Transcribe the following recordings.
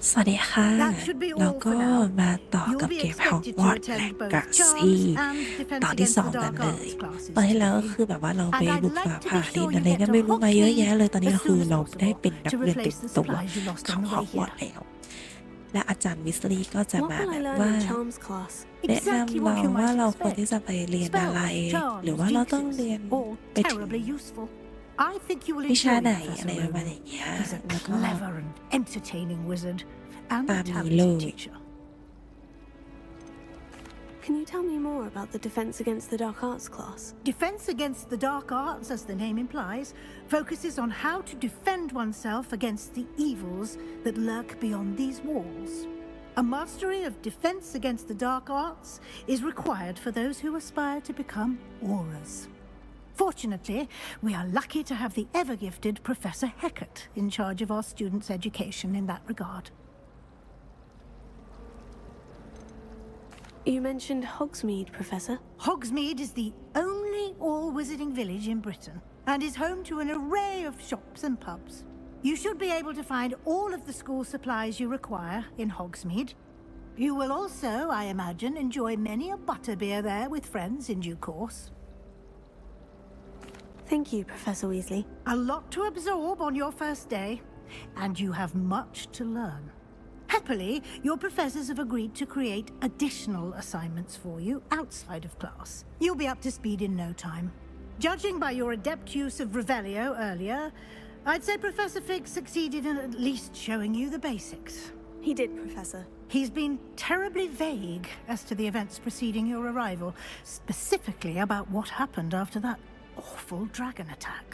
สวัสดีค่ะ That should be แล้ว all ก็ for now. มาต่อ You'll กับ be เกม expected to Hogwarts attend both Legacy charms and defense ตอนที่ against สอง the กัน dark เลย arts classes ตอนที่แล้วก็ today. คือแบบว่าเราไป And I'd บุก like ป่า to ผ่า be ดิน sure อะไร you ก็ get ไม่ to รู้มาเยอะ Hogsmeade แยะเลยตอนนี้ as คือ soon as เราได้ possible เป็นนัก to เรียนเต็ม replace the ตัว supplies you lost ของ on the ฮอ way กวอต here. ส์แล้วและอาจารย์วิสลีย์ก็จะ What มา will แบ I บ learn ว่า in Charms class? แนะ Exactly นำ what เรา you ว่า might เราควรที่ expect. จะไปเรียนอะไร Spells, หรือ charms, ว่าเราต้อง jinxes, เรียน all ไปถึง terribly useful. I think you will วิชา enjoy ไหน Professor อะไรประมาณ Rowan. อย่างเงี้ย He's a แล้วก็ clever and entertaining wizard and ตา a มนี้ talented เลย teacher. Can you tell me more about the Defense Against the Dark Arts class? Defense against the dark arts, as the name implies, focuses on how to defend oneself against the evils that lurk beyond these walls. A mastery of defense against the dark arts is required for those who aspire to become auras. Fortunately, we are lucky to have the ever-gifted Professor Heckert in charge of our students' education in that regard. You mentioned Hogsmeade, Professor. Hogsmeade is the only all-wizarding village in Britain and is home to an array of shops and pubs. You should be able to find all of the school supplies you require in Hogsmeade. You will also, I imagine, enjoy many a butterbeer there with friends in due course. Thank you, Professor Weasley. A lot to absorb on your first day, and you have much to learn. Happily, your professors have agreed to create additional assignments for you outside of class. You'll be up to speed in no time. Judging by your adept use of Revelio earlier, I'd say Professor Fig succeeded in at least showing you the basics. He did, Professor. He's been terribly vague as to the events preceding your arrival, specifically about what happened after that awful dragon attack.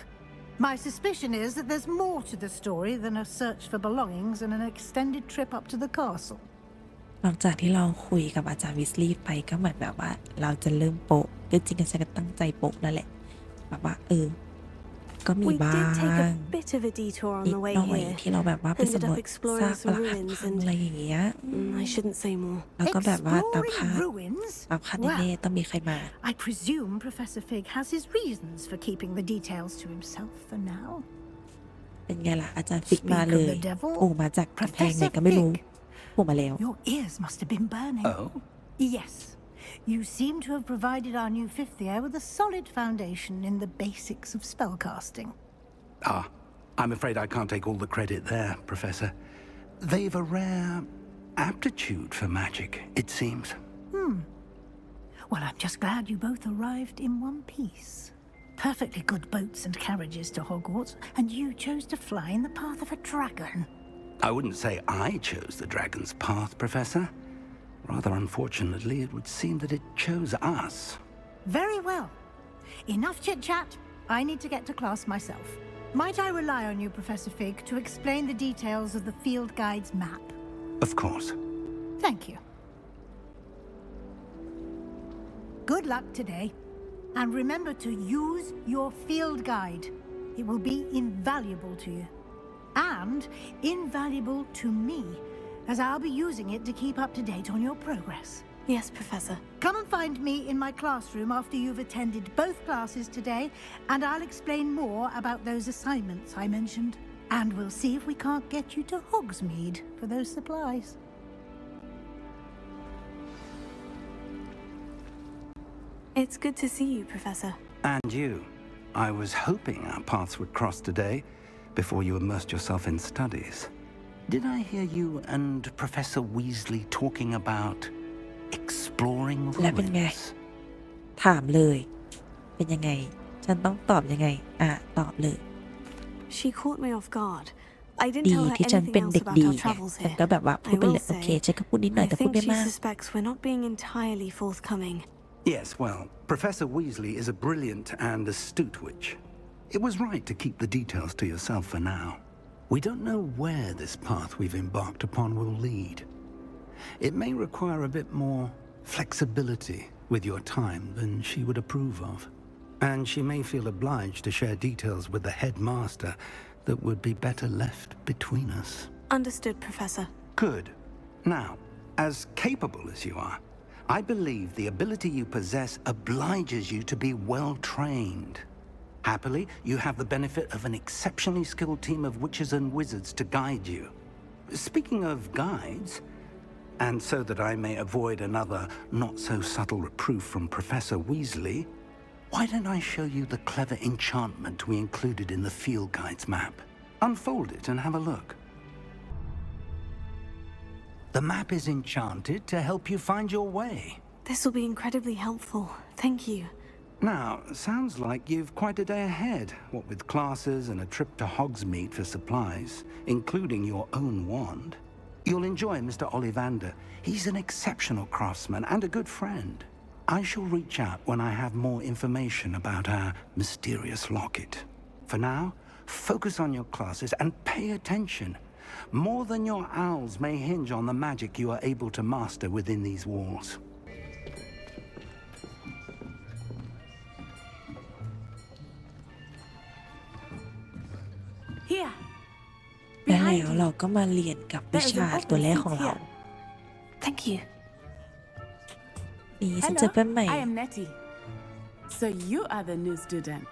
My suspicion is that there's more to the story than a search for belongings and an extended trip up to the castle. หลังจากที่เราคุยกับอาจารย์วิสลีย์ไปก็เหมือนแบบว่าเราจะเริ่มโปะจริงๆฉันก็ตั้งใจโปะนั่นแหละแบบว่าก็มี We บ้า did take a ง bit of a detour on นิด the way หน่อย here. ที่เราแบบว่าไป Ended สำรว up จ exploring ซากป some รักหัก ruins พัง and อะไรอย่างเงี้ย I shouldn't say more. แล้วก็แบบว่าตามคาด Exploring ruins? แน่ๆต้องมีใครมา I presume Professor Fig has his reasons for keeping the details to himself for now. เป็นไงล่ะอาจารย์ฟิกมาเลย Speak of the devil, โผล่มาจากกำแพงไหนก็ไม่รู้ โผล่มาแล้ว Your ears must have been burning. Oh? Yes. You seem to have provided our new fifth year with a solid foundation in the basics of spellcasting. I'm afraid I can't take all the credit there, Professor. They've a rare aptitude for magic, it seems. Well, I'm just glad you both arrived in one piece. Perfectly good boats and carriages to Hogwarts, and you chose to fly in the path of a dragon. I wouldn't say I chose the dragon's path, Professor. Rather unfortunately, it would seem that it chose us. Very well. Enough chit-chat. I need to get to class myself. Might I rely on you, Professor Fig, to explain the details of the field guide's map? Of course. Thank you. Good luck today. And remember to use your field guide. It will be invaluable to you. And invaluable to me, as I'll be using it to keep up to date on your progress. Yes, Professor. Come and find me in my classroom after you've attended both classes today, and I'll explain more about those assignments I mentioned. And we'll see if we can't get you to Hogsmeade for those supplies. It's good to see you, Professor. And you. I was hoping our paths would cross today, before you immersed yourself in studies. Did I hear you and Professor Weasley talking about exploring และเป็นไง ruins? ถามเลย เป็นยังไง ฉันต้องตอบยังไงตอบเลย She caught me off guard. I didn't ดี tell her ที่ฉัน anything เป็น else เด็ก about ดี our ไง travels ฉัน here. ก็แบบว่าพูด I ไปเล will ยโอเค say, ฉันก็พูดนิดหน่อย I แต่พูด think ไม่ she มาก suspects we're not being entirely forthcoming. Yes, well, Professor Weasley is a brilliant and astute witch. It was right to keep the details to yourself for now. We don't know where this path we've embarked upon will lead. It may require a bit more flexibility with your time than she would approve of. And she may feel obliged to share details with the headmaster that would be better left between us. Understood, Professor. Good. Now, as capable as you are, I believe the ability you possess obliges you to be well trained. Happily, you have the benefit of an exceptionally skilled team of witches and wizards to guide you. Speaking of guides, and so that I may avoid another not-so-subtle reproof from Professor Weasley, why don't I show you the clever enchantment we included in the field guide's map? Unfold it and have a look. The map is enchanted to help you find your way. This will be incredibly helpful. Thank you. Now, sounds like you've quite a day ahead, what with classes and a trip to Hogsmeade for supplies, including your own wand. You'll enjoy Mr. Ollivander. He's an exceptional craftsman and a good friend. I shall reach out when I have more information about our mysterious locket. For now, focus on your classes and pay attention. More than your owls may hinge on the magic you are able to master within these walls. Here. และแล้ว Behind เรา you. ก็มาเรียนกับวิ There is ชา an ตัว open แรก seat ของเรา here. Thank you. นี่ฉันเจอเพื่อนใหม่ I am Nettie. So you are the new student.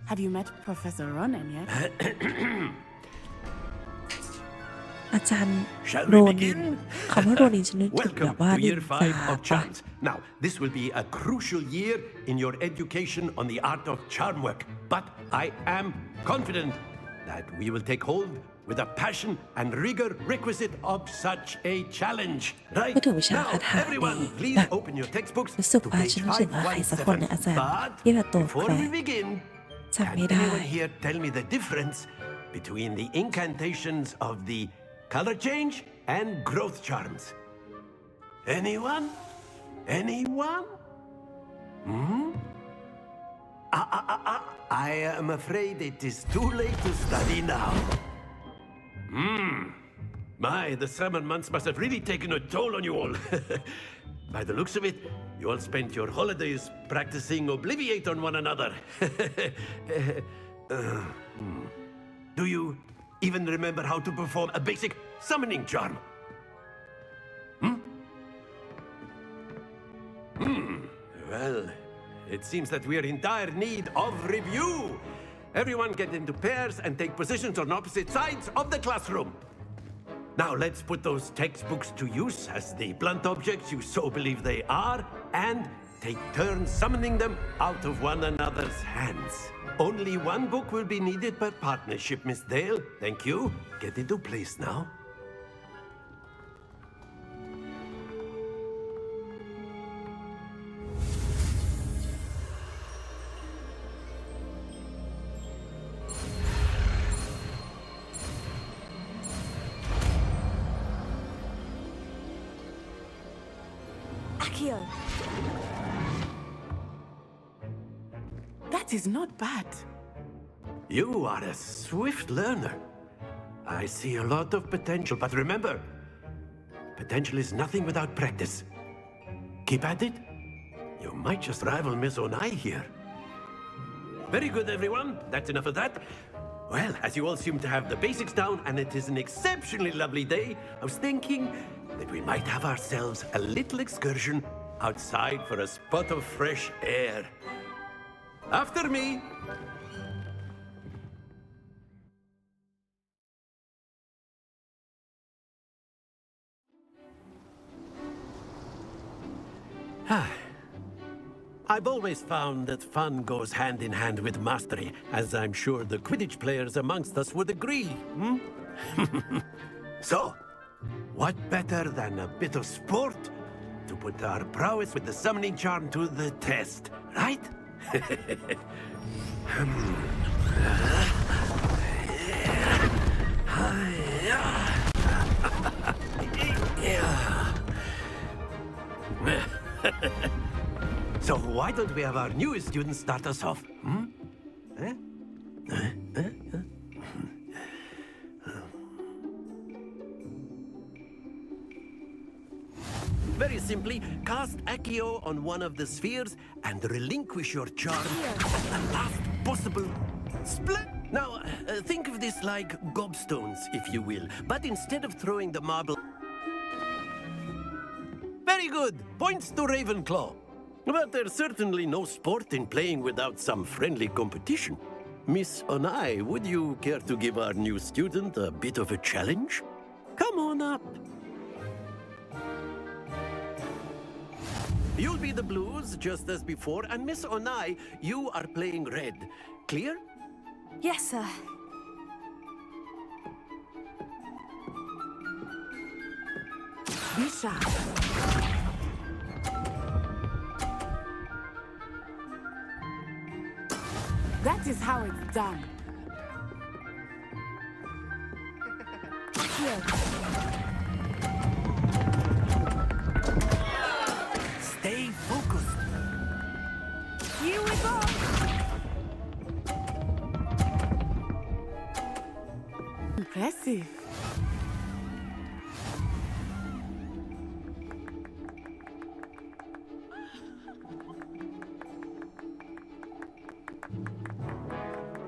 Have you met Professor Ronan yet? อาจารย์ Shall โร we นิน begin? คำว่าโรนินฉันนึกถึงแบบ Welcome ว่า to นิน Year จา 5 of ปะ Charms. Now, this will be a crucial year in your education on the art of charm work. But I am confident that we will take hold with the passion and rigor requisite of such a challenge. Right? พูดถึงวิชา Now, คาถา everyone, นี่ please แบบ open your textbooks รู้สึก to ว่า page ฉันนึกถึงว่าใครสักคนในอาจารย์ But ที่แบบตัวแก before ร we begin, จำ can ไม่ได้ anyone here tell me the difference between the incantations of the color change and growth charms? Anyone? Anyone? I am afraid it is too late to study now. My, the summer months must have really taken a toll on you all. By the looks of it, you all spent your holidays practicing Obliviate on one another. Do you even remember how to perform a basic summoning charm? Well, it seems that we are in dire need of review. Everyone get into pairs and take positions on opposite sides of the classroom. Now let's put those textbooks to use as the blunt objects you so believe they are, and take turns summoning them out of one another's hands. Only one book will be needed per partnership, Miss Dale. Thank you. Get into place now. Accio. That is not bad. You are a swift learner. I see a lot of potential, but remember, potential is nothing without practice. Keep at it. You might just rival Miss Onai here. Very good, everyone. That's enough of that. Well, as you all seem to have the basics down, and it is an exceptionally lovely day, I was thinking that we might have ourselves a little excursion outside for a spot of fresh air. After me. I've always found that fun goes hand in hand with mastery, as I'm sure the Quidditch players amongst us would agree. So, what better than a bit of sport to put our prowess with the summoning charm to the test, right? So why don't we have our newest student start us off? Very simply, cast Accio on one of the spheres and relinquish your charm at the last possible split. Now, think of this like gobstones, if you will, but instead of throwing the marble... Very good! Points to Ravenclaw. But there's certainly no sport in playing without some friendly competition. Miss Onai, would you care to give our new student a bit of a challenge? Come on up. You'll be the blues just as before, and Miss Onai, you are playing red. Clear? Yes, sir. Be sharp. That is how it's done. Here. Stay focused. Here we go. Impressive.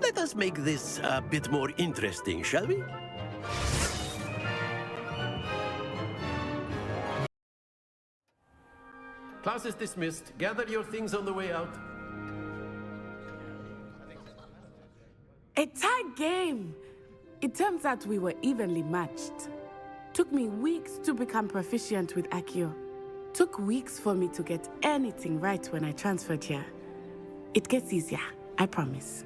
Let us make this a bit more interesting, shall we? Class is dismissed. Gather your things on the way out. A tight game. It turns out we were evenly matched. Took me weeks to become proficient with Accio. Took weeks for me to get anything right when I transferred here. It gets easier, I promise.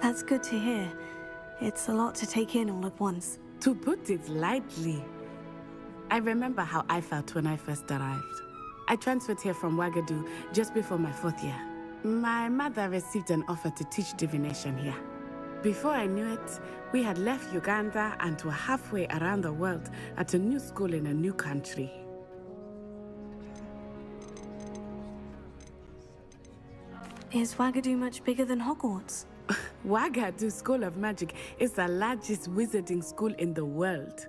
That's good to hear. It's a lot to take in all at once. To put it lightly, I remember how I felt when I first arrived. I transferred here from Ouagadougou just before my 4th year. My mother received an offer to teach divination here. Before I knew it, we had left Uganda and were halfway around the world at a new school in a new country. Is Ouagadougou much bigger than Hogwarts? Ouagadougou School of Magic is the largest wizarding school in the world.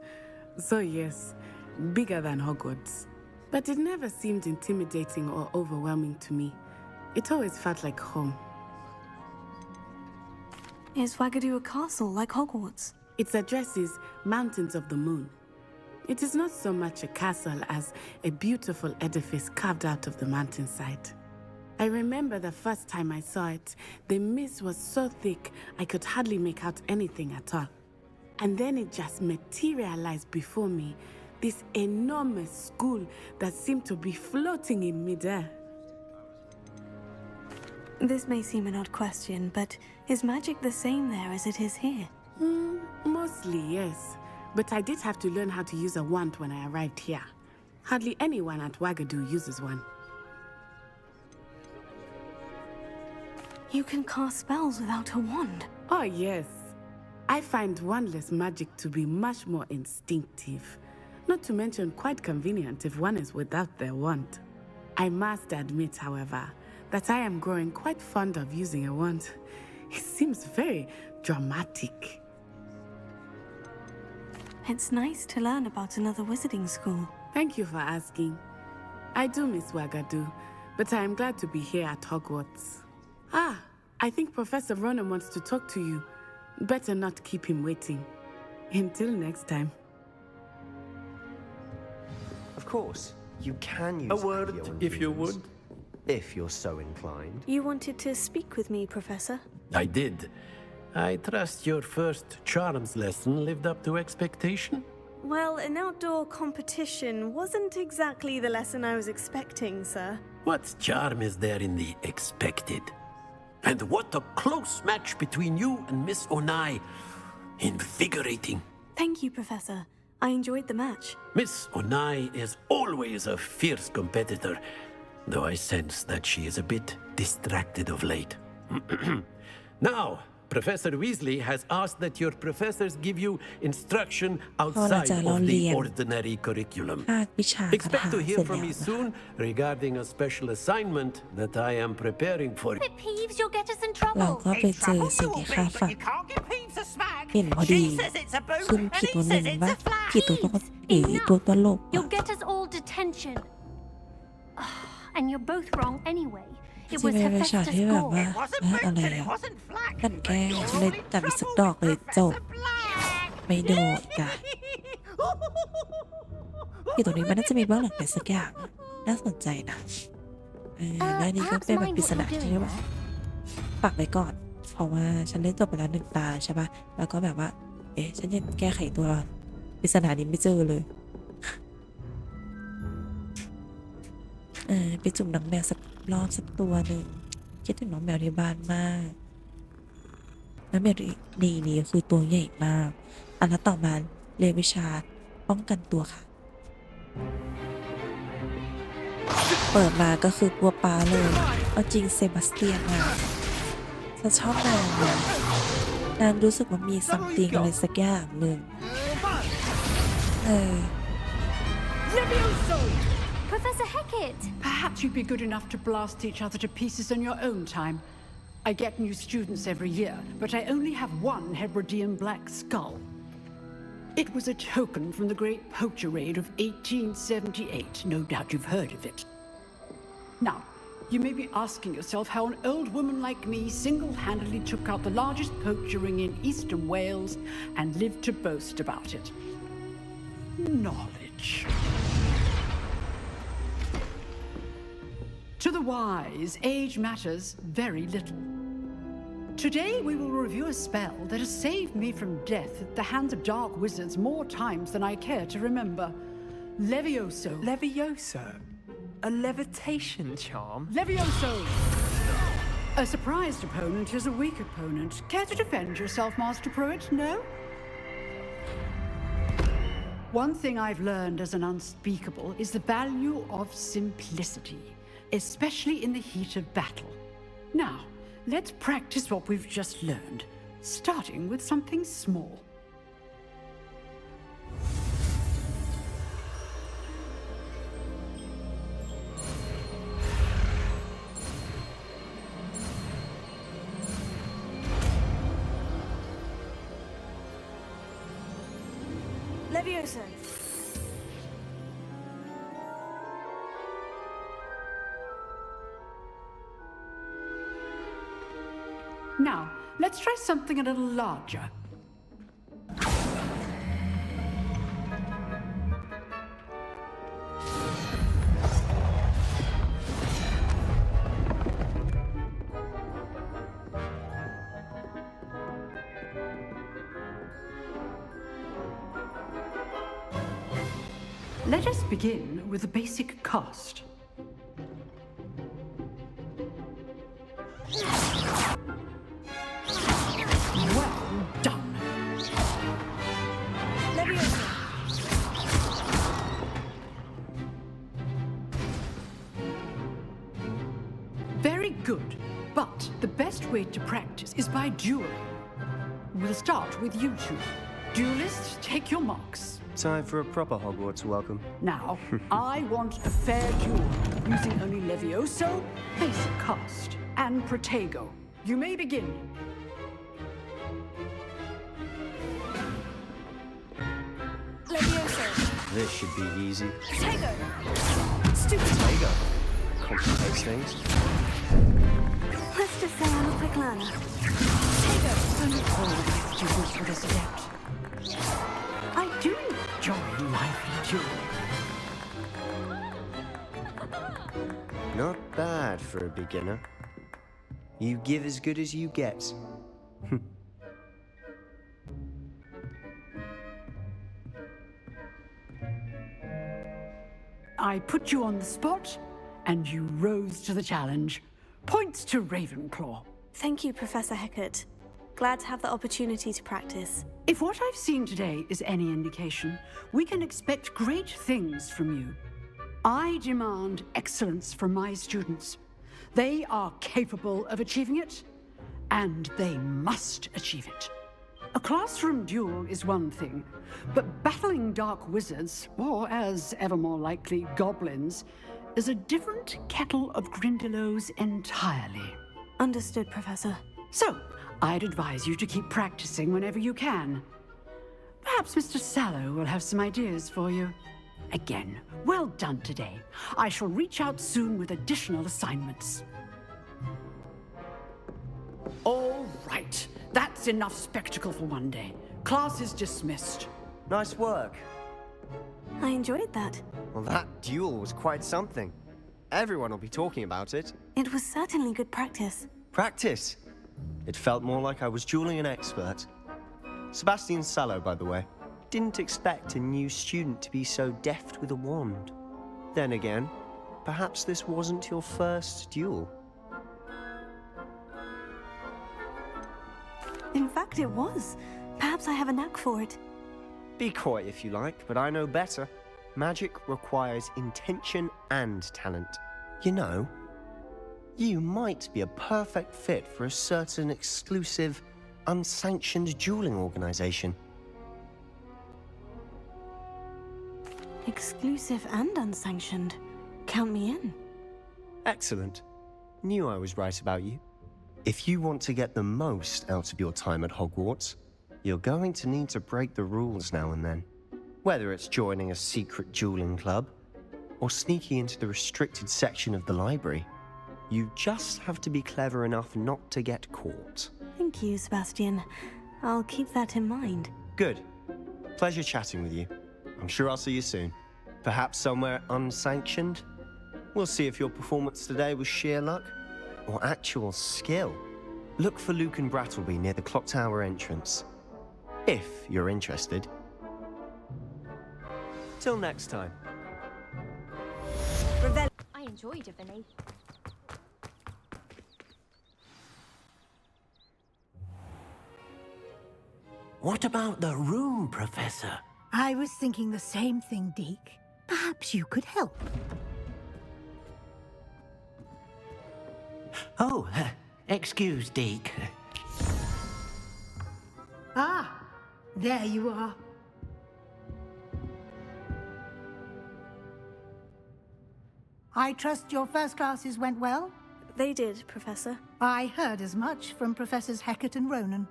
So yes, bigger than Hogwarts. But it never seemed intimidating or overwhelming to me. It always felt like home. Is Ouagadougou a castle like Hogwarts? Its address is Mountains of the Moon. It is not so much a castle as a beautiful edifice carved out of the mountainside. I remember the first time I saw it, the mist was so thick I could hardly make out anything at all. And then it just materialized before me, this enormous school that seemed to be floating in midair. This may seem an odd question, but is magic the same there as it is here? Mostly, yes. But I did have to learn how to use a wand when I arrived here. Hardly anyone at Ouagadougou uses one. You can cast spells without a wand. Oh, yes. I find wandless magic to be much more instinctive. Not to mention quite convenient if one is without their wand. I must admit, however, that I am growing quite fond of using a wand. It seems very dramatic. It's nice to learn about another wizarding school. Thank you for asking. I do miss Ouagadougou, but I am glad to be here at Hogwarts. Ah, I think Professor Ronan wants to talk to you. Better not keep him waiting. Until next time. Of course, you can use A word, Accio on if you humans, would. if you're so inclined. You wanted to speak with me, Professor? I did. I trust your first charms lesson lived up to expectation? Well, an outdoor competition wasn't exactly the lesson I was expecting, sir. What charm is there in the expected? And what a close match between you and Miss Onai. Invigorating. Thank you, Professor. I enjoyed the match. Miss Onai is always a fierce competitor, though I sense that she is a bit distracted of late. Now, Professor Weasley has asked that your professors give you instruction outside of the ordinary curriculum. ภาควิชาคาถา Expect to เส hear ร็จ from แล้ว me นะคะ soon regarding a special assignment that I am preparing for you. Peeves, you'll get us in เรา trouble. ก็ไปเจอสิ่งที่ข้าฝันเห็นพอดีซึ่งคิดตัวหนึ่งว่าคิดตัวตลกตัวตลก You'll get us all detention. And you're both wrong anyway. จ It ริง was ๆเป็นฉาก Hephaestus' ที่แบบ fault. ว่าอะไรอ่ะกันแกล้งฉันเลยจับอีกสักดอกเลยจบไม่โดดจ้ะที่ตรงนี้มันน่าจะมีเบื้องหลังอะไรสักอย่างน่าสนใจนะ แล้วอันนี้ก็ perhaps เป็นแบบ mind ปริศ what นา you're ที่ doing ว่า there. ปักไว้ก่อน เพราะว่าฉันเล่นจบไปแล้ว1 ตาใช่ปะแล้วก็แบบว่า เอ๊ะ ฉันยังแก้ไขตัวปริศนานี้ไม่เจอเลย ไปจุ่มน้องแมวสักรอบสักตัวหนึ่งคิดถึงน้องแมวที่บ้านมากน้องแมวนี่คือตัวใหญ่มาก อันนั้นต่อมาเรียนวิชาป้องกันตัวค่ะ เปิดมาก็คือปัวปลาเลย เอาจริงเซบาสเตียนอะฉันชอบนางนะนางรู้สึกว่ามีซัมติงอะไรสักอย่างหนึ่งProfessor Hecat! Perhaps you'd be good enough to blast each other to pieces in your own time. I get new students every year, but I only have one Hebridean black skull. It was a token from the Great Poacher Raid of 1878. No doubt you've heard of it. Now, you may be asking yourself how an old woman like me single-handedly took out the largest poacher ring in eastern Wales and lived to boast about it. Knowledge. To the wise, age matters very little. Today we will review a spell that has saved me from death at the hands of dark wizards more times than I care to remember. Levioso. Levioso? A levitation charm? Levioso! A surprised opponent is a weak opponent. Care to defend yourself, Master Pruitt? No? One thing I've learned as an unspeakable is the value of simplicity, especially in the heat of battle. Now, let's practice what we've just learned, starting with something small. Levioso. Now, let's try something a little larger. Let us begin with a basic cast. Well done. Levioso. Very good, but the best way to practice is by dueling. We'll start with you two. Duelists, take your marks. Time for a proper Hogwarts welcome. Now, I want a fair duel, using only Levioso, basic cast, and Protego. You may begin. Levioso. This should be easy. Tego. Stupid. There you go. Complicates things. Let's just say I'm a quick learner. Tego. Only all my students would adapt. I do enjoy lively dueling. Not bad for a beginner. You give as good as you get. I put you on the spot, and you rose to the challenge. Points to Ravenclaw. Thank you, Professor Hecat. Glad to have the opportunity to practice. If what I've seen today is any indication, we can expect great things from you. I demand excellence from my students. They are capable of achieving it, and they must achieve it. A classroom duel is one thing, but battling dark wizards, or as ever more likely, goblins, is a different kettle of Grindylows entirely. Understood, Professor. So, I'd advise you to keep practicing whenever you can. Perhaps Mr. Sallow will have some ideas for you. Again, well done today. I shall reach out soon with additional assignments. All right, that's enough spectacle for one day. Class is dismissed. Nice work. I enjoyed that. Well, that duel was quite something. Everyone will be talking about it. It was certainly good practice. Practice. It felt more like I was dueling an expert. Sebastian Sallow, by the way. Didn't expect a new student to be so deft with a wand. Then again, perhaps this wasn't your first duel. In fact, it was. Perhaps I have a knack for it. Be coy if you like, but I know better. Magic requires intention and talent. You know, you might be a perfect fit for a certain exclusive, unsanctioned dueling organization. Exclusive and unsanctioned. Count me in. Excellent. Knew I was right about you. If you want to get the most out of your time at Hogwarts, you're going to need to break the rules now and then. Whether it's joining a secret dueling club or sneaking into the restricted section of the library, you just have to be clever enough not to get caught. Thank you, Sebastian. I'll keep that in mind. Good. Pleasure chatting with you. I'm sure I'll see you soon. Perhaps somewhere unsanctioned? We'll see if your performance today was sheer luck or actual skill. Look for Luke and Brattleby near the Clock Tower entrance. If you're interested. Till next time. I enjoyed it, Vinny. What about the room, Professor? I was thinking the same thing, Deke. Perhaps you could help. Oh, excuse, Deke. Ah, there you are. I trust your first classes went well? They did, Professor. I heard as much from Professors Hecat and Ronan.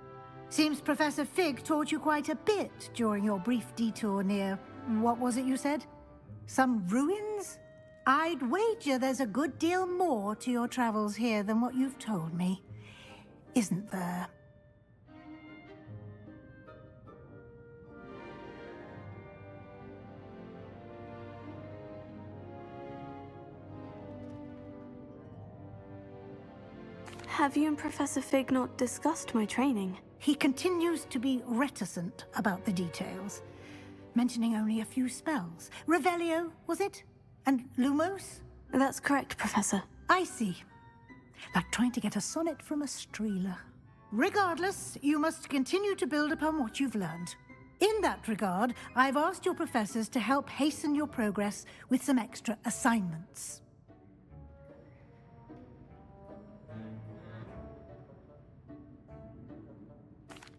Seems Professor Fig taught you quite a bit during your brief detour near, what was it you said? Some ruins? I'd wager there's a good deal more to your travels here than what you've told me. Isn't there? Have you and Professor Fig not discussed my training? He continues to be reticent about the details, mentioning only a few spells. Revelio, was it? And Lumos? That's correct, Professor. I see. Like trying to get a sonnet from a streeler. Regardless, you must continue to build upon what you've learned. In that regard, I've asked your professors to help hasten your progress with some extra assignments.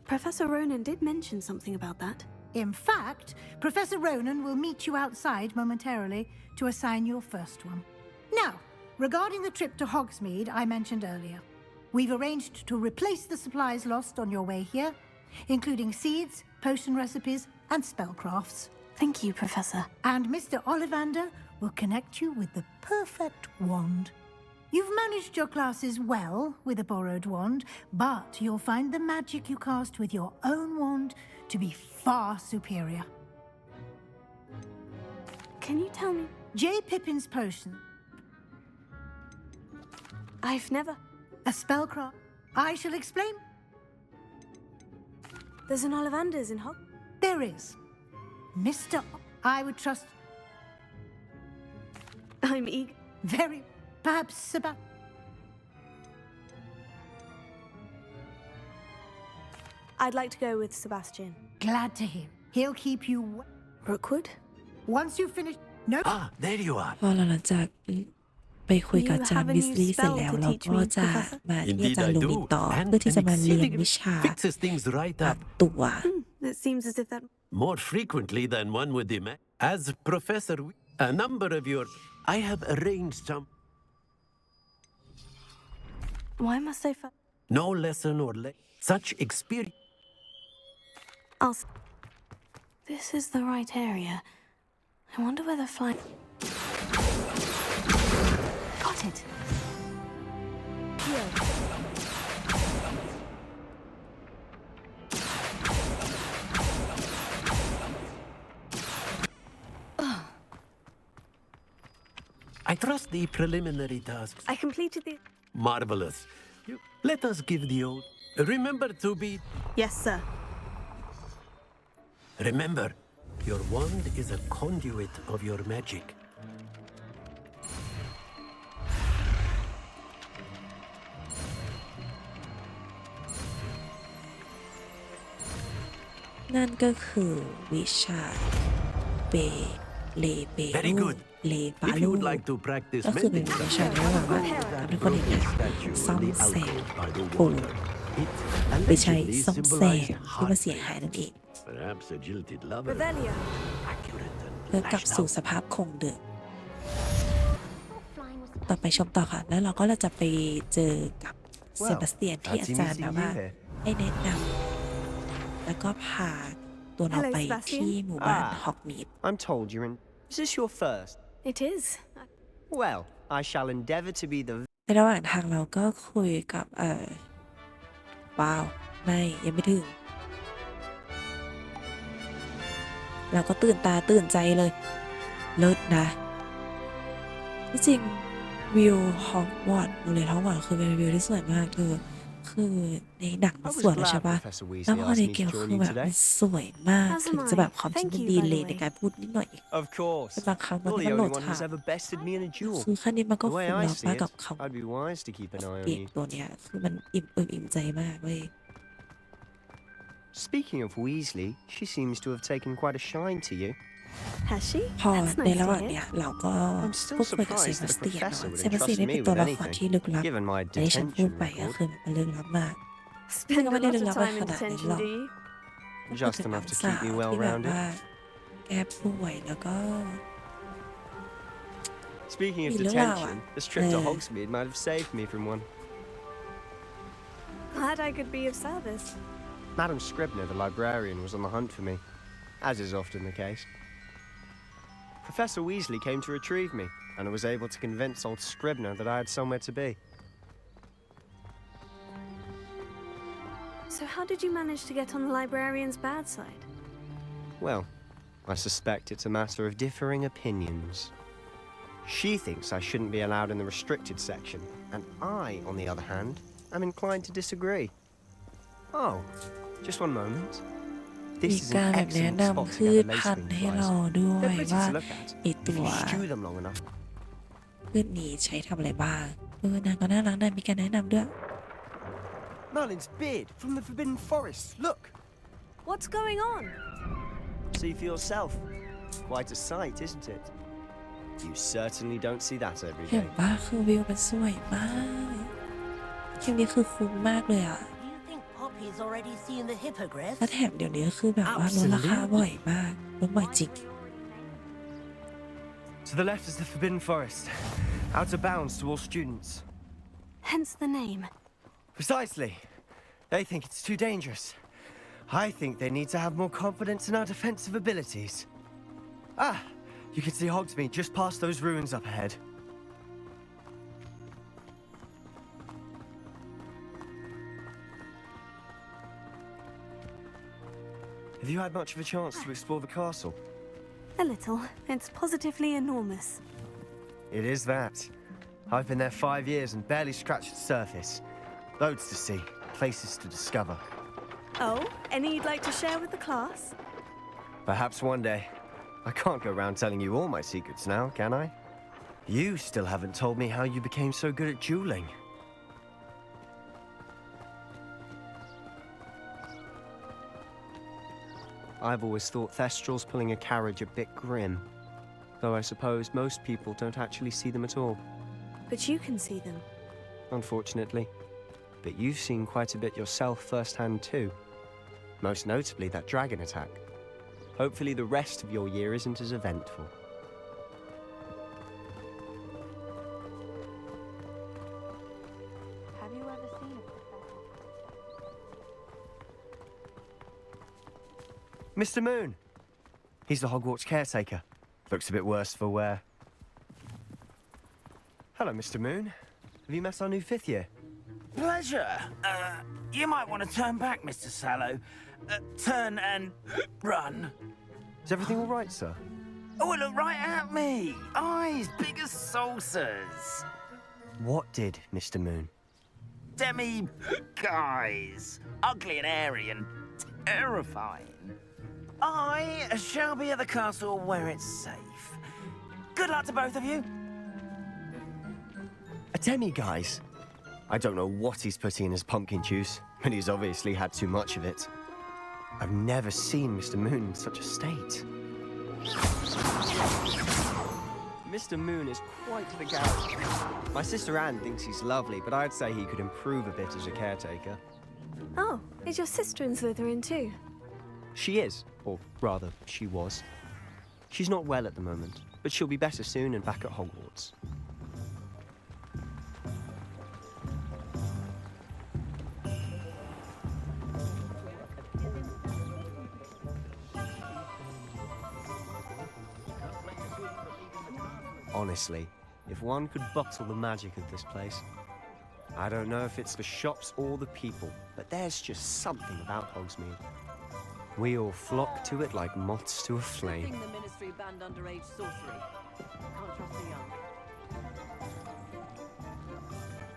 Professor Ronan did mention something about that. In fact, Professor Ronan will meet you outside momentarily to assign your first one. Now, regarding the trip to Hogsmeade I mentioned earlier, we've arranged to replace the supplies lost on your way here, including seeds, potion recipes, and spellcrafts. Thank you, Professor. And Mr. Ollivander will connect you with the perfect wand. You've managed your classes well with a borrowed wand, but you'll find the magic you cast with your own wand to be far superior. Can you tell me? J. Pippin's potion. I've never... A spellcraft. I shall explain. There's an Ollivander's in Hog... There is. Mr. I would trust... I'm eager. Very... Perhaps about... I'd like to go with Sebastian. Glad to hear. He'll keep you... Rookwood? Once you finish... No... Ah, there you are. พอหลังจากไปคุยกับอาจารย์วิสลีย์เสร็จแล้วเราก็จะมาที่อาจารย์ลูมินต่อเพื่อที่จะมาเรียนวิชา Fixes things right ปรั up บตัว It seems as if that... more frequently than one would imagine. As Professor, a number of your... I have arranged some... Why must I... No lesson or such experience. This is the right area. I wonder where the flying... Got it. Here. I trust the preliminary tasks. I completed the. Marvelous. Let us give the old. Remember to be. Yes, sir. Remember, your wand is a conduit of your magic. นั่นก็คือวิชาเปเลเป Very ลู good. เลปา If ลู you would like to practice ก็คือเป็น mending วิ the ชาที่ระหว่างว่าทำให้คนอื่นเนี่ย statue ซ่อม of the แซม alcove by the ปูน water. It ไปใช้ allegedly ซ่อมแซม symbolized ที่มันเสียหายนั่นเอง Perhaps a jilted lover. Revelio. Accurate เพื่อ and กลับ lashed สู่ out. สภาพคงเดิม Flying was ต่อไปชมต่อค่ะ แล้วเราก็จะไปเจอกับเซ Well, บาสเตียนที่อา fancy จารย์ meeting แบบว่า you here. ให้แนะนำแล้วก็พาตัวเรา Hello, ไป Sebastian. ที่หมู่บ้าน Ah. ฮอกมีด I'm told you're in. Is this your first? It is. Well, I shall endeavour to be the. ในระหว่างทางเราก็คุยกับว้าวไม่ยังไม่ถึง เราก็ตื่นตาตื่นใจเลย เลิศนะที่จริงวิวฮอกวอตส์โรงเรียนฮอกวอตส์คือเป็นวิวที่สวยมากเธอคือในหนังมัน I was สวยเลยใช่ glad ปะ Professor แล้ว Weasley พอ asked ใน me เก to ม join คือ you แบบมัน today. สวยมาก As am ถึงจะแบบความจริง I. มัน Thank ดี you, by เลย the ใน way. การพูดนิดหน่อย Of course. เป็นบางครั้งมัน You're ก็ the โหล only ด one ฉาก who's ever bested me in a duel. คือแค่นี้มันก็ The คุ้ way ม I แล้ว see ป้า it, กับเขา I'd be wise to keep an eye เก on ม you. ตัวเนี้ยคือมันอิ่มใจมากเว้ย Speaking of Weasley, she seems to have taken quite a shine to you. Has she? พอ That's ใน nice ระ to หว่าง hear. เนี้ยเราก็ I'm still พูดคุยกับเซ surprised บา that ส a เตียน professor เนาะ would เซบาสเตียน entrust นี่เป็น me ตัว with ละคร anything, ที่ลึกลับ given my แต่ที่ฉันพูด detention ไปก็ record. คือมันลึกลับมาก Spend a Think about lot it, of love, time in for that, detention, love. do you? ก็ Just คือ enough to สา keep ว me ที่แบบ well-rounded. ว่าแก้ป่วยแล้วก็ Speaking of Hey, look detention, out. this trip to Uh. Hogsmeade might have saved me from one. Glad I could be of service. Madam Scribner, the librarian, was on the hunt for me, as is often the case. Professor Weasley came to retrieve me, and I was able to convince old Scribner that I had somewhere to be. So how did you manage to get on the librarian's bad side? Well, I suspect it's a matter of differing opinions. She thinks I shouldn't be allowed in the restricted section, and I, on the other hand, am inclined to disagree. Oh, just one moment. มี This is การ an แบบแนะ excellent spot นำ to พื get ช the พัน lacewing ธุ์ให้เรา flies. ด้วย They're pretty ว่า to look at ไอ if ตัว you stew them long enough. พืชนี้ใช้ทำอะไรบ้างนางก็น่ารักนะมีการแนะนำด้วย Merlin's beard from the Forbidden Forest. Look, What's going on? see for yourself. Quite a sight, isn't it? You certainly don't see that every เห็น day. ป่ะคือวิวมันสวยมากคลิปนี้คือคุ้มมากเลยอ่ะ Do you think Poppy's already seen the hippogriff? และแถมเดี๋ยวนี้ก็คือแบบว่าลดราคาบ่อยมากลดบ่อยจริง To the left is the Forbidden Forest, out of bounds to all students. Hence the name. Precisely. They think it's too dangerous. I think they need to have more confidence in our defensive abilities. Ah, you can see Hogsmeade just past those ruins up ahead. Have you had much of a chance to explore the castle? A little. It's positively enormous. It is that. I've been there 5 years and barely scratched the surface. Loads to see, places to discover. Oh, any you'd like to share with the class? Perhaps one day. I can't go around telling you all my secrets now, can I? You still haven't told me how you became so good at dueling. I've always thought Thestrals pulling a carriage a bit grim, though I suppose most people don't actually see them at all, But you can see them. unfortunately. But you've seen quite a bit yourself firsthand too. Most notably that dragon attack. Hopefully the rest of your year isn't as eventful. Have you ever seen a Mr. Moon! He's the Hogwarts caretaker. Looks a bit worse for wear. Hello, Mr. Moon. Have you met our new 5th year? Pleasure. You might want to turn back, Mr. Sallow. Turn and run. Is everything all right, sir? Oh, it looked right at me. Eyes big as saucers. What did, Mr. Moon? Demi guys. Ugly and hairy and terrifying. I shall be at the castle where it's safe. Good luck to both of you. A demi-guise? I don't know what he's putting in his pumpkin juice, but he's obviously had too much of it. I've never seen Mr. Moon in such a state. Mr. Moon is quite the character. My sister Anne thinks he's lovely, but I'd say he could improve a bit as a caretaker. Oh, is your sister in Slytherin too? She is, or rather, she was. She's not well at the moment, but she'll be better soon and back at Hogwarts. Honestly, if one could bottle the magic of this place. I don't know if it's the shops or the people, but there's just something about Hogsmeade. We all flock to it like moths to a flame. The ministry banned underage sorcery. Can't trust the young.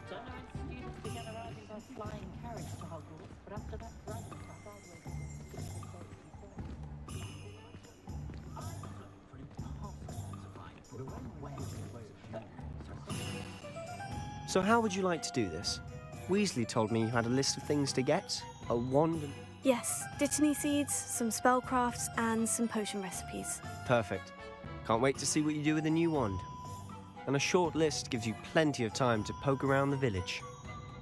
Don't know when students began arriving by flying carriage to Hogwarts, but after that drug So how would you like to do this? Weasley told me you had a list of things to get. A wand and... Yes, Dittany seeds, some spellcrafts, and some potion recipes. Perfect. Can't wait to see what you do with the new wand. And a short list gives you plenty of time to poke around the village.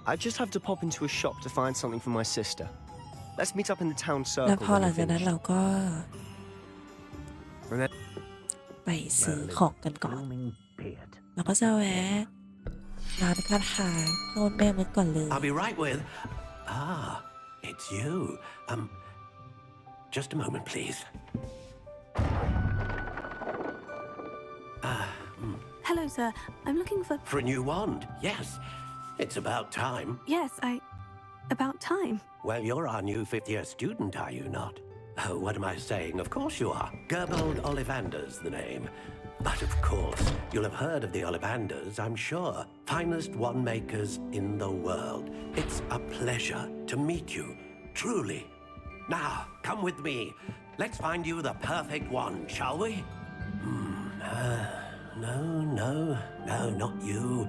I just have to pop into a shop to find something for my sister. Let's meet up in the town แล้ว circle พอ when หลัง we're จากนั้น finished. เราก็ Remember? ไปซื้อของกันก่อน แล้วก็จะแวะร้านคาถาพ่อแม่เมื่อก่อนเลย I'll be right with... Ah, it's you. Just a moment, please. Hello, sir. I'm looking for... For a new wand, yes. It's about time. Yes, about time. Well, you're our new fifth-year student, are you not? Oh, what am I saying? Of course you are. Gerbold Ollivander's the name. But of course, you'll have heard of the Ollivanders, I'm sure. Finest wand makers in the world. It's a pleasure to meet you, truly. Now, come with me. Let's find you the perfect wand, shall we? No, not you.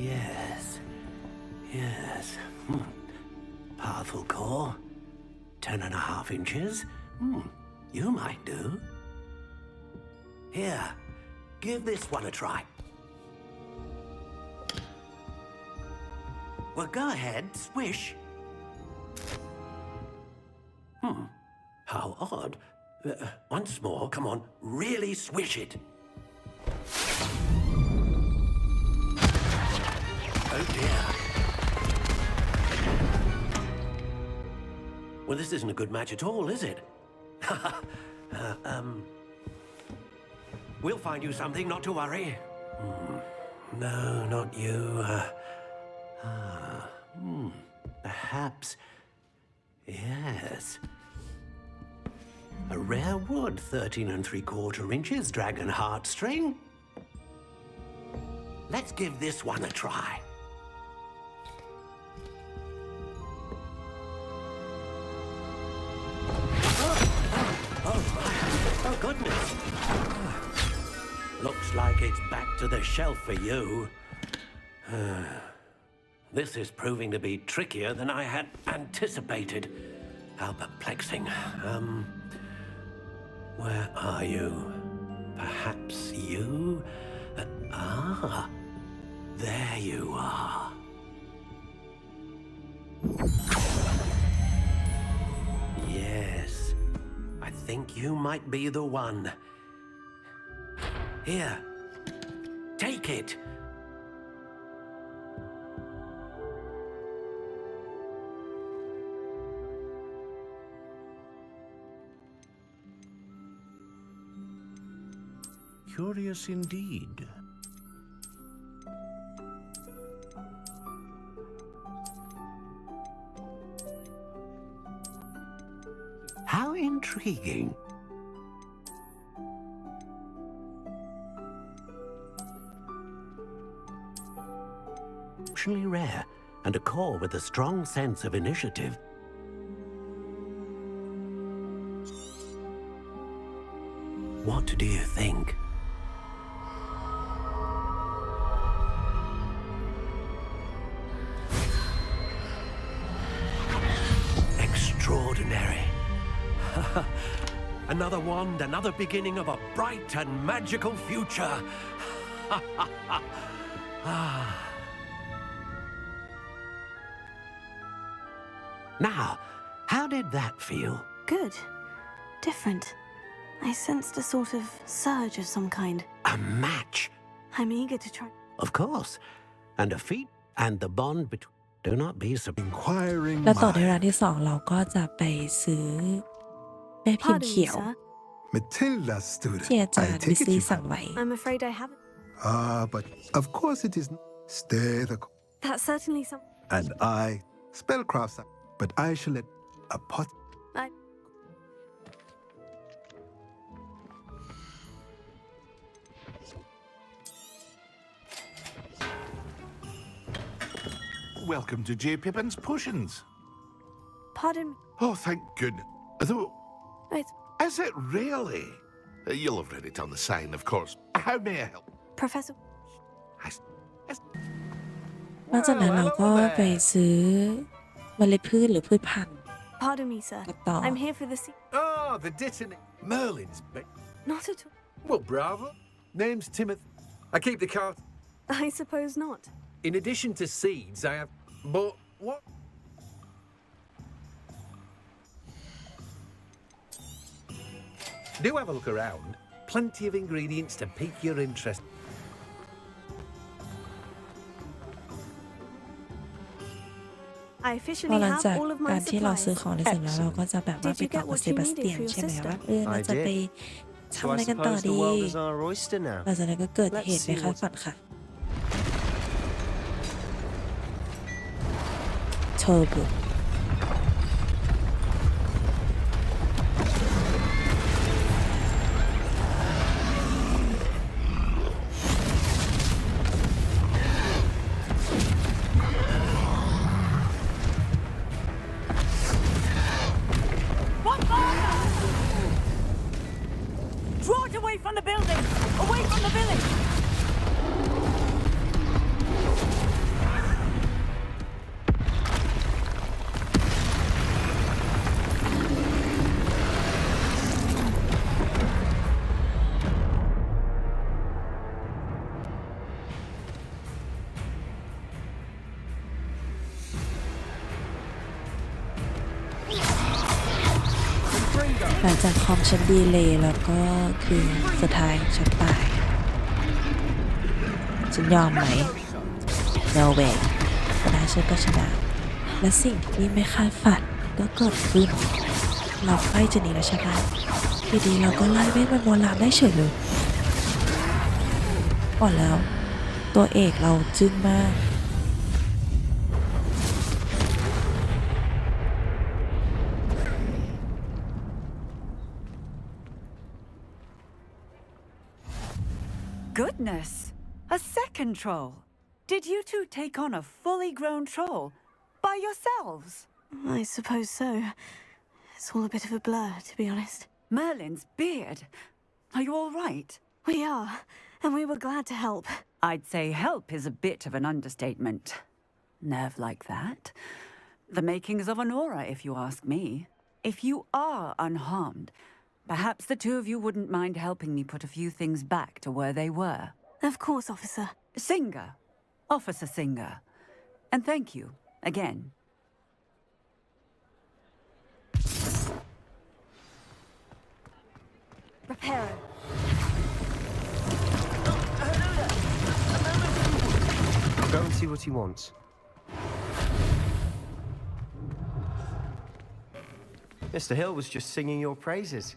Yes. Powerful core. 10.5 inches. You might do. Here, give this one a try. Well, go ahead, swish. How odd. Once more, come on, really swish it. Oh dear. Well, this isn't a good match at all, is it? We'll find you something, not to worry. No, not you. Perhaps. Yes. A rare wood, 13 3/4 inches, dragon heartstring. Let's give this one a try. Oh, goodness. Looks like it's back to the shelf for you. This is proving to be trickier than I had anticipated. How perplexing. Where are you? Perhaps you? There you are. Yes, I think you might be the one. Here, take it. Curious indeed. How intriguing. exceptionally rare, and a core with a strong sense of initiative. What do you think? Extraordinary. Another wand, another beginning of a bright and magical future. Now, how did that feel? Good. Different. I sensed a sort of surge of some kind. A match? I'm eager to try. Of course. And a feat and the bond between... Do not be surprised. Inquiring แล้วต่อใน mind. ร้านที่ 2 เราก็จะไปซื้อแม่พิมพ์ Pardon me, เขียว sir. Matilda's student. ที่อาจาร I ย์วิ take ส it ลี you ย์สั่ง have. ไว้ I'm afraid I haven't. But of course it is. Stay the That's certainly some. and I spellcraft, but I shall let a pot. I. Welcome to J. Pippin's Potions. Pardon me. Oh, thank goodness. Though, It's is it really? You'll have read it on the sign, of course. How may I help? Professor. I, นอกจากนั้นเราก็ไปซื้อเมล็ดพืชหรือพืชพันธุ์ Pardon me, sir. กับต่อ I'm here for the sea. Ah, the Dittany. Merlin's Not at all. Well, bravo. Name's Timothy. I keep the cart. I suppose not. In addition to seeds, I have... But what? Do have a look around. Plenty of ingredients to pique your interest. I พ officially อหลัง have จาก all of กา my รที่เราซื้อ supplies. ของได้เสร็จแล้วเราก็จะแบบว่า Did ไป you ต่อ get กับ what เซ you บาส needed เตียน for your ใช่ไหม sister? ว่าเรา I จะไป did. ทำ So อะไร I กันต่อ suppose the ดี world is our oyster now. หลังจากนั้นก็เกิด Let's เหตุไม่ see คาด what- ฝันค่ะโชบุ Draw it away from the building! Away from the village! Bring หลังจากคอมฉันดีเลย์แล้วก็คือสุดท้ายฉันตาย ฉันยอมไหม no way สุดท้ายฉันก็ชนะ และสิ่งที่ไม่คาดฝันก็เกิดขึ้น เราใกล้จะหนีแล้วใช่ไหมทีดีเราก็ไล่เวทมนต์โบราณได้เฉยเลยก่อนแล้ว ตัวเอกเราจึ้งมาก Goodness! A second troll! Did you two take on a fully grown troll? By yourselves? I suppose so. It's all a bit of a blur, to be honest. Merlin's beard. Are you all right? We are, and we were glad to help. I'd say help is a bit of an understatement. Nerve like that. The makings of an aura, if you ask me. If you are unharmed, perhaps the two of you wouldn't mind helping me put a few things back to where they were. Of course, officer. Singer. Officer Singer. And thank you, again. Reparo. Go and see what he wants. Mr. Hill was just singing your praises.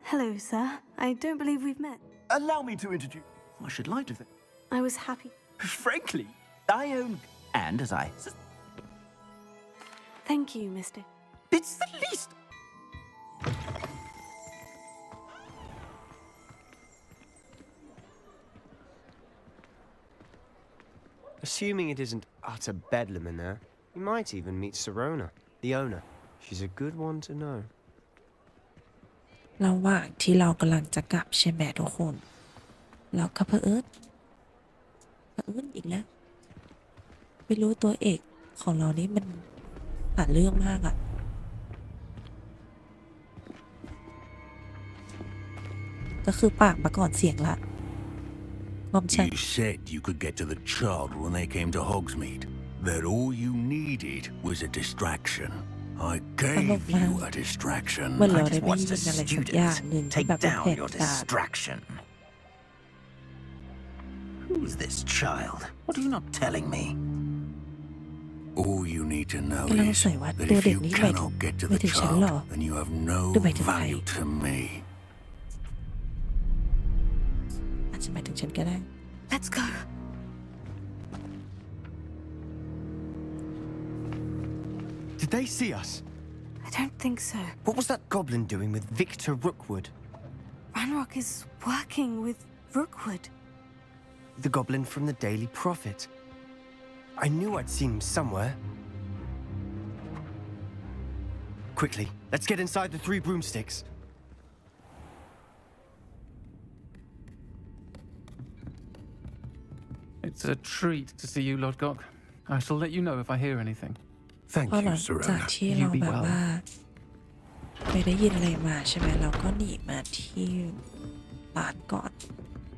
Hello, sir. I don't believe we've met. Allow me to introduce. I should like to think. I was happy. Frankly, I own. And as I. Thank you, mister. It's the least. Assuming it isn't utter bedlam in there, you might even meet Sirona, the owner. She's a good one to know. ระหว่างที่เรากำลังจะกลับใช่ไหมทุกคนเราก็เผอิญอีกแล้วไม่รู้ตัวเอกของเรานี่มันหาเรื่องมากอะก็คือปากมาก่อนเสียงละงอมฉัน You said you could get to the child when they came to Hogsmeade. That all you needed was a distraction. I gave you a distraction. เมื่อเราได้ไปยินอะไรสักอย่างหนึ่งที่แบบเป็นแผนการ distraction. Who's this child? What are you not telling me? All you need to know กำลัง is ใส่ว่า that ตัว if เด็ก you นี้ cannot get to ไม่ the ถึงฉันหรอ child, then you have no หรือหมายถึงใคร value to me. อาจจะหมายถึงฉันก็ได้ Let's go. Did they see us? I don't think so. What was that goblin doing with Victor Rookwood? Ranrock is working with Rookwood. The goblin from the Daily Prophet. I knew I'd seen him somewhere. Quickly, let's get inside the 3 broomsticks. It's a treat to see you, Lodgok. I shall let you know if I hear anything. Thank พอ you, หลังจาก Sirona. ที่เราแบบว่าไปได้ยินอะไรมาใช่ไหมเราก็หนีมาที่ร้านก่อน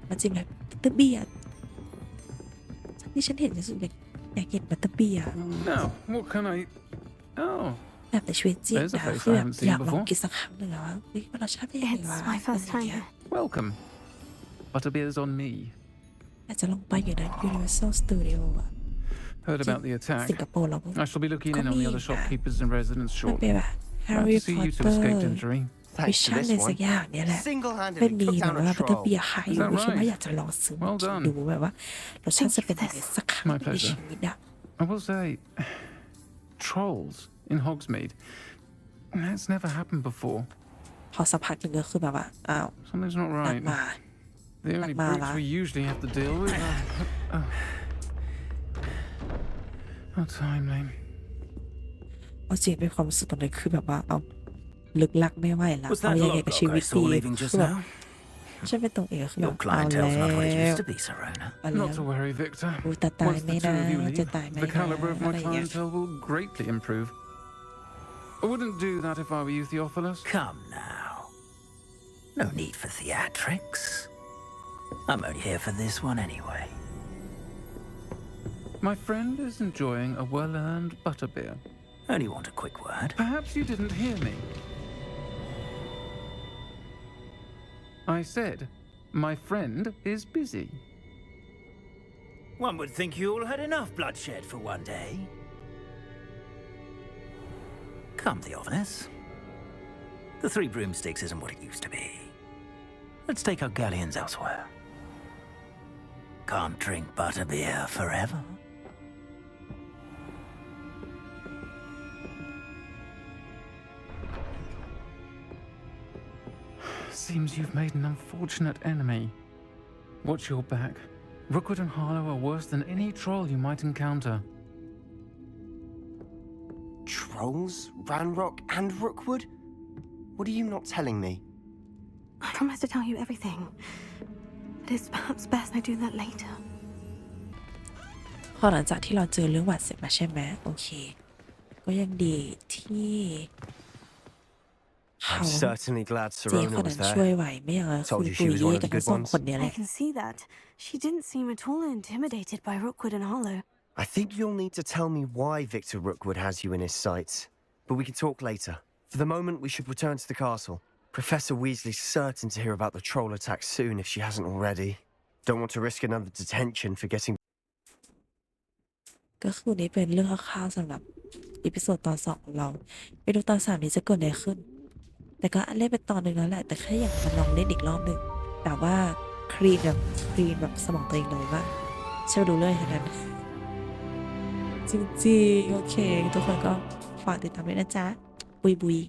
มาจิ้มแบบบัตเตอร์เบียร์ที่ฉันเห็นรู้สึกอยากเห็นบัตเตอร์เบียร์ Now, what can I... Oh, แบบในชีวิตจริง There's a นะ face คือแบบ I haven't seen อยากลอง before. กินสักครั้งหนึ่งแล้วว่าเฮ้ยมันรสชาติเป็นยังไง It's วะ my first อะไร time เงี้ย here. welcome. Butterbeer's on me. อาจจะลองไปอยู่นะ Universal Studio อะ Heard about the attack. สิงคโปร์เรา I shall be looking in on the other Come here. shopkeepers and residents มันเป็น shortly. แบบ Glad Harry to see you two escaped Potter injury. วิชั่นในสักอย่างเนี่ยแหละเป็นมีแบบว่าบัตเตอร์เบียร์ขายอยู่ใช่ไหมอยากจะลองซื้อมากินดูแบบว่ารสชาติจะเป็นยังไงสักครั้งในชีวิตอะ I will say, trolls in Hogsmeade. That's never happened before. พอสักพักหนึ่งก็คือแบบว่าอ้าว Something's not หนัก right. มา The only brutes we usually have to deal with are... How timely. เอาจริงเป็นความรู้สึกตอนนี้คือแบบว่าเอาลึกลักไม่ไหวละ Was เอา that ยังไงกับชี Lodgok วิ I ต saw ดี leaving คือ just แบบ now? ฉันเป็นตรงเอกคือแบบ Your เอา clientele's แล้ว not what it used to be, Sirona. เอาแล้ว Not to worry, Victor. อูแต่ตาย Once ไม่ the ได้ two of you จะ leave, ตายไม่ the ได้ caliber of อะ my ไรอย่างเงี้ย clientele will greatly improve. I wouldn't do that if I were you, Theophilus. Come now. No need for theatrics. I'm only here for this one anyway. My friend is enjoying a well-earned butterbeer. Only want a quick word. Perhaps you didn't hear me. I said, my friend is busy. One would think you all had enough bloodshed for one day. Come, Theophilus. The 3 broomsticks isn't what it used to be. Let's take our galleons elsewhere. Can't drink butterbeer forever. Seems you've made an unfortunate enemy. Watch your back. Rookwood and Harlow are worse than any troll you might encounter. Trolls, Ranrock, and Rookwood? What are you not telling me? I promise to tell you everything. But it's perhaps best I do that later. พอหลังจากที่เราเจอเรื่องหวัดเสร็จมาใช่ไหมโอเคก็ยังดีที่ I'm certainly glad เจ๊คน Sirona นั้ was นช่วย there. ไหวไม่อย่างนั้น Told คุย you ปุ she ย was เย่ one of กั the นทั้ง good สอง ones. คนเนี่ยแห I ละ can see that. She didn't seem at all intimidated by Rookwood and Hollow. I think you'll need to tell me why Victor Rookwood has you in his sights. But we can talk later. For the moment, we should return to the castle. Professor Weasley's certain to hear about the troll attack soon if she hasn't already. Don't want to risk another detention for getting... ก็คือนี้เป็นเรื่องคร่าวๆสำหรับอีพิโซดตอน2ของเราไปดูตอน3นี้จะเกิดอะไรขึ้นแต่ก็เล่นเป็นตอนหนึ่งแล้วแหละแต่แค่อยากมาลองเล่นอีกรอบหนึ่งแต่ว่าคลีนแบบสมองตัวเองเลยว่าใช่ดูเลยขนาดนั้นจริงๆโอเคทุกคนก็ฝากติดตามด้วยนะจ๊ะบุย